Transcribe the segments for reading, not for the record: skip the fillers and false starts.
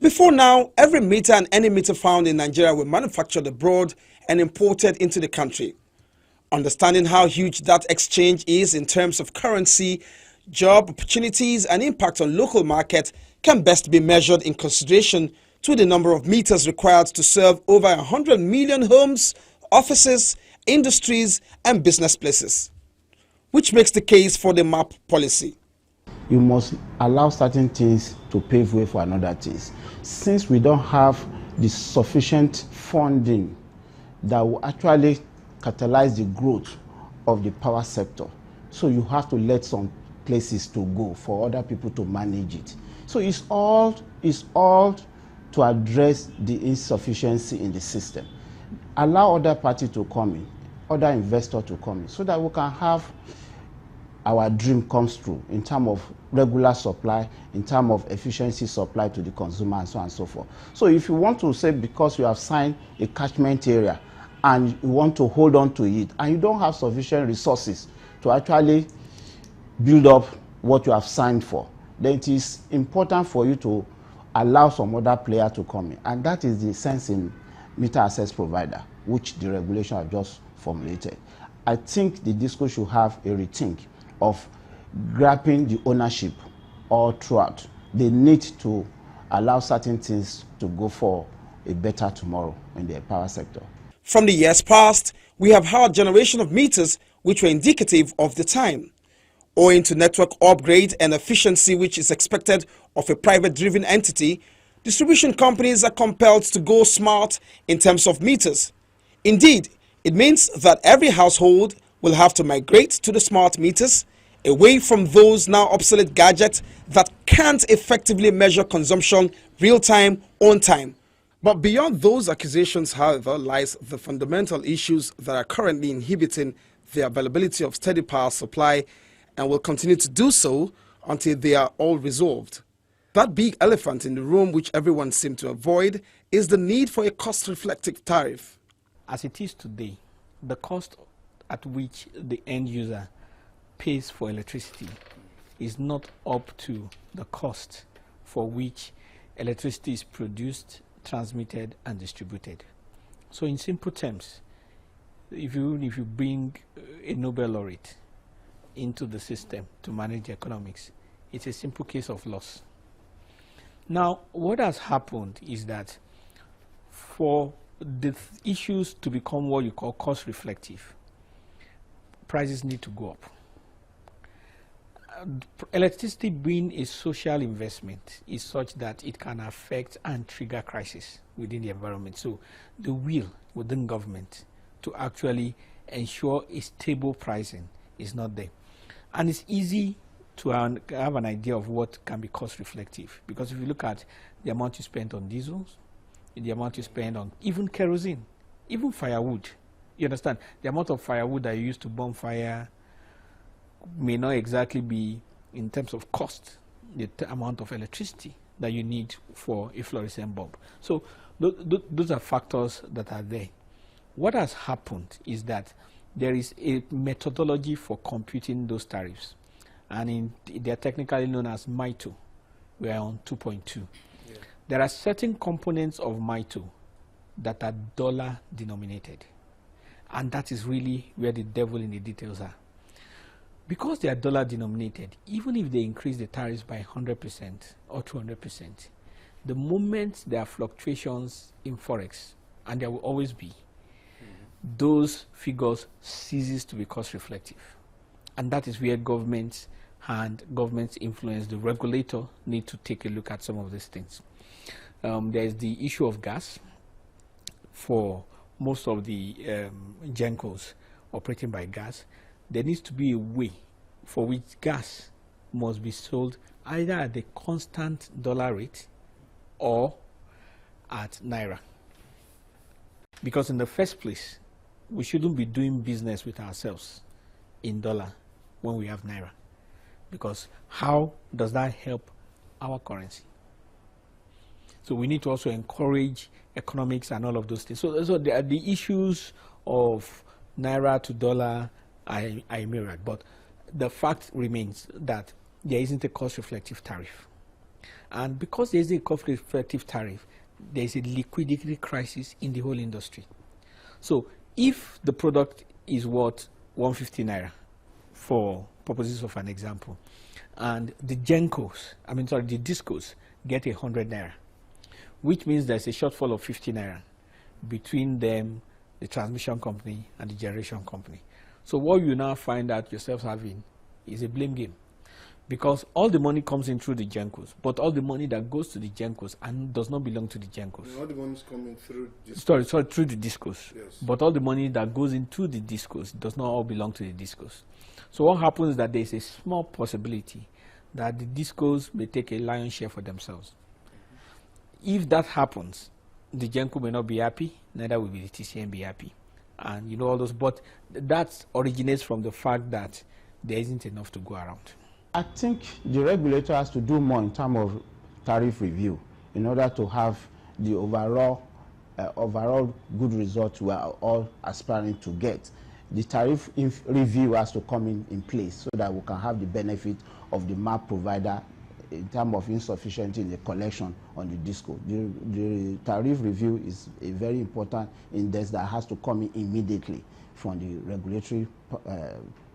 Before now, every meter and any meter found in Nigeria were manufactured abroad and imported into the country. Understanding how huge that exchange is in terms of currency, job opportunities and impact on local market can best be measured in consideration to the number of meters required to serve over 100 million homes, offices, industries and business places, which makes the case for the MAP policy. You must allow certain things to pave way for another things. Since we don't have the sufficient funding that will actually catalyze the growth of the power sector, so you have to let some places to go for other people to manage it. So it's all to address the insufficiency in the system. Allow other parties to come in, other investors to come in, so that we can have our dream comes true in terms of regular supply, in terms of efficiency supply to the consumer and so on and so forth. So if you want to say because you have signed a catchment area and you want to hold on to it and you don't have sufficient resources to actually build up what you have signed for, then it is important for you to allow some other player to come in. And that is the sense in meter access provider, which the regulation have just formulated. I think the DISCO should have a rethink of grabbing the ownership all throughout. They need to allow certain things to go for a better tomorrow in the power sector. From the years past, we have had generation of meters which were indicative of the time. Owing to network upgrade and efficiency which is expected of a private-driven entity, distribution companies are compelled to go smart in terms of meters. Indeed, it means that every household will have to migrate to the smart meters, away from those now obsolete gadgets that can't effectively measure consumption real-time, on-time. But beyond those accusations, however, lies the fundamental issues that are currently inhibiting the availability of steady power supply and will continue to do so until they are all resolved. That big elephant in the room which everyone seems to avoid is the need for a cost-reflective tariff. As it is today, the cost at which the end user pays for electricity is not up to the cost for which electricity is produced, transmitted and distributed. So in simple terms, if you bring a Nobel laureate into the system to manage the economics, it's a simple case of loss. Now, what has happened is that for the issues to become what you call cost reflective, prices need to go up. Electricity being a social investment is such that it can affect and trigger crisis within the environment. So the will within government to actually ensure a stable pricing is not there. And it's easy to have an idea of what can be cost reflective, because if you look at the amount you spend on diesels, the amount you spend on even kerosene, even firewood, you understand, the amount of firewood that you use to burn fire may not exactly be, in terms of cost, the amount of electricity that you need for a fluorescent bulb. So those are factors that are there. What has happened is that there is a methodology for computing those tariffs, and they are technically known as MITO. We are on 2.2. Yeah. There are certain components of MITO that are dollar denominated, and that is really where the devil in the details are. Because they are dollar denominated, even if they increase the tariffs by 100% or 200%, the moment there are fluctuations in forex, and there will always be, those figures ceases to be cost reflective. And that is where governments and government's influence, the regulator, need to take a look at some of these things. There is the issue of gas. For most of the GENCOs operating by gas, there needs to be a way for which gas must be sold either at the constant dollar rate or at Naira. Because in the first place, we shouldn't be doing business with ourselves in dollar when we have Naira. Because how does that help our currency? So we need to also encourage economics and all of those things. So the issues of Naira to dollar are a myriad, but the fact remains that there isn't a cost reflective tariff. And because there is a cost-effective tariff, there is a liquidity crisis in the whole industry. So if the product is worth 150 naira, for purposes of an example, and the the discos get 100 naira, which means there's a shortfall of 50 naira between them, the transmission company, and the generation company. So what you now find out yourselves having is a blame game, because all the money comes in through the GENCOs, but all the money that goes to the GENCOs and does not belong to the GENCOs. All the money is coming through this. Sorry, through the discos. Yes. But all the money that goes into the discos does not all belong to the discos. So what happens is that there is a small possibility that the discos may take a lion's share for themselves. If that happens, the GENCO may not be happy, neither will be the TCM be happy. And you know all those, but that originates from the fact that there isn't enough to go around. I think the regulator has to do more in terms of tariff review in order to have the overall good result we are all aspiring to get. The tariff review has to come in place so that we can have the benefit of the map provider in terms of insufficiency in the collection on the disco. The tariff review is a very important index that has to come in immediately from the regulatory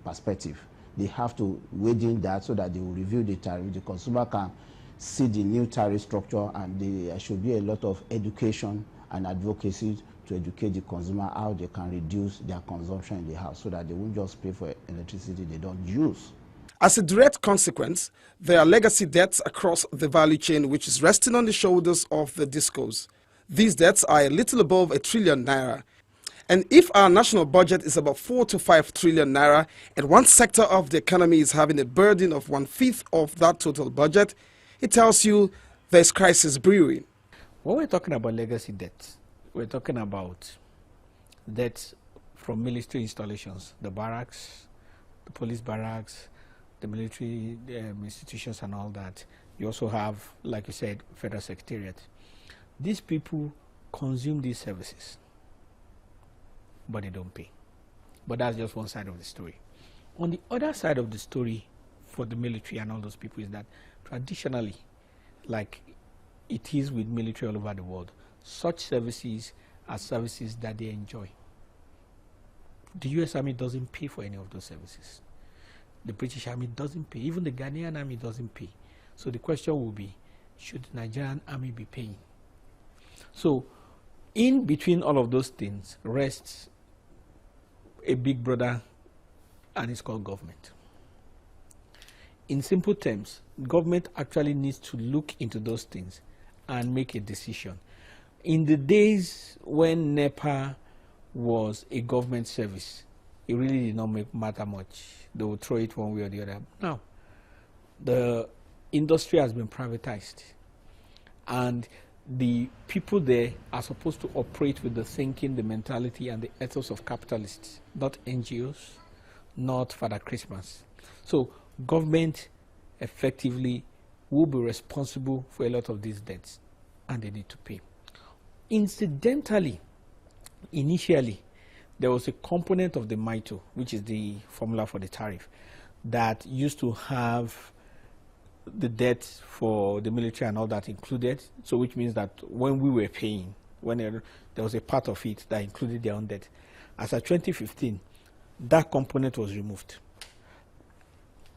perspective. They have to wade in that so that they will review the tariff. The consumer can see the new tariff structure, and there should be a lot of education and advocacy to educate the consumer how they can reduce their consumption in the house so that they won't just pay for electricity they don't use. As a direct consequence, there are legacy debts across the value chain which is resting on the shoulders of the discos. These debts are a little above 1 trillion naira. And if our national budget is about 4 to 5 trillion naira, and one sector of the economy is having a burden of 1/5 of that total budget, it tells you there's crisis brewing. When we're talking about legacy debts, we're talking about debts from military installations, the barracks, the police barracks, the military institutions and all that. You also have, like you said, federal secretariat. These people consume these services, but they don't pay. But that's just one side of the story. On the other side of the story for the military and all those people is that traditionally, like it is with military all over the world, such services are services that they enjoy. The US Army doesn't pay for any of those services. The British Army doesn't pay. Even the Ghanaian Army doesn't pay. So the question will be, should the Nigerian Army be paying? So in between all of those things rests a big brother, and it's called government. In simple terms, government actually needs to look into those things and make a decision. In the days when NEPA was a government service, it really did not matter much. They would throw it one way or the other. Now, the industry has been privatized, and the people there are supposed to operate with the thinking, the mentality, and the ethos of capitalists, not NGOs, not Father Christmas. So government effectively will be responsible for a lot of these debts, and they need to pay. Incidentally, initially, there was a component of the MITO, which is the formula for the tariff, that used to have the debt for the military and all that included. So which means that when we were paying, when there was a part of it that included their own debt. As of 2015, that component was removed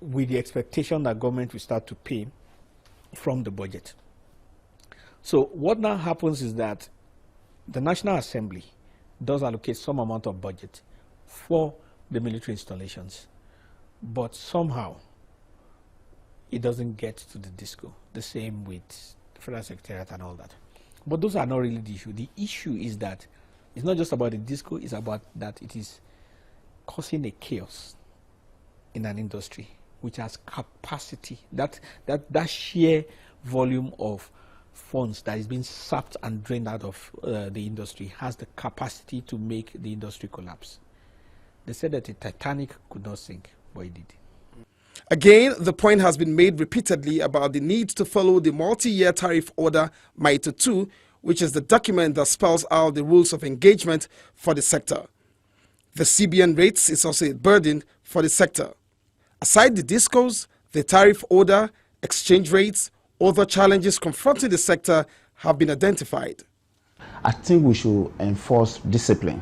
with the expectation that government will start to pay from the budget. So what now happens is that the National Assembly does allocate some amount of budget for the military installations, but somehow it doesn't get to the disco. The same with the Federal Secretariat and all that. But those are not really the issue. The issue is that it's not just about the disco, it's about that it is causing a chaos in an industry which has capacity, that sheer volume of funds that is being sapped and drained out of the industry has the capacity to make the industry collapse. They said that the Titanic could not sink, but it did. Again, the point has been made repeatedly about the need to follow the multi-year tariff order MITO 2, which is the document that spells out the rules of engagement for the sector. The CBN rates is also a burden for the sector. Aside the discos, the tariff order, exchange rates, Other challenges confronting the sector have been identified. I think we should enforce discipline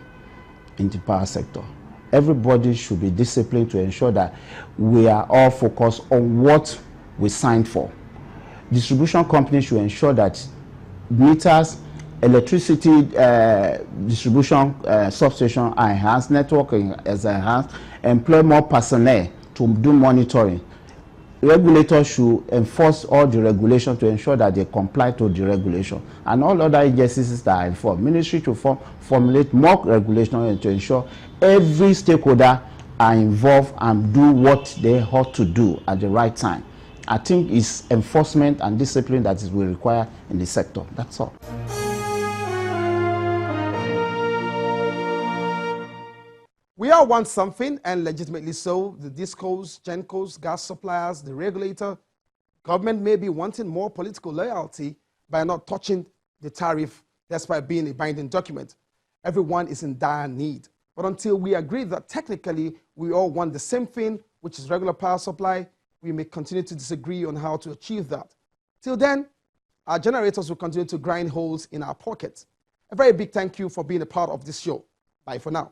in the power sector. Everybody should be disciplined to ensure that we are all focused on what we signed for. Distribution companies should ensure that meters, electricity distribution substation are enhanced, networking is enhanced, employ more personnel to do monitoring. Regulators should enforce all the regulations to ensure that they comply to the regulation, and all other agencies that are informed. Ministry to formulate more regulation to ensure every stakeholder are involved and do what they ought to do at the right time. I think it's enforcement and discipline that is will require in the sector. That's all. We all want something, and legitimately so. The discos, gencos, gas suppliers, the regulator, government may be wanting more political loyalty by not touching the tariff despite being a binding document. Everyone is in dire need. But until we agree that technically we all want the same thing, which is regular power supply, we may continue to disagree on how to achieve that. Till then, our generators will continue to grind holes in our pockets. A very big thank you for being a part of this show. Bye for now.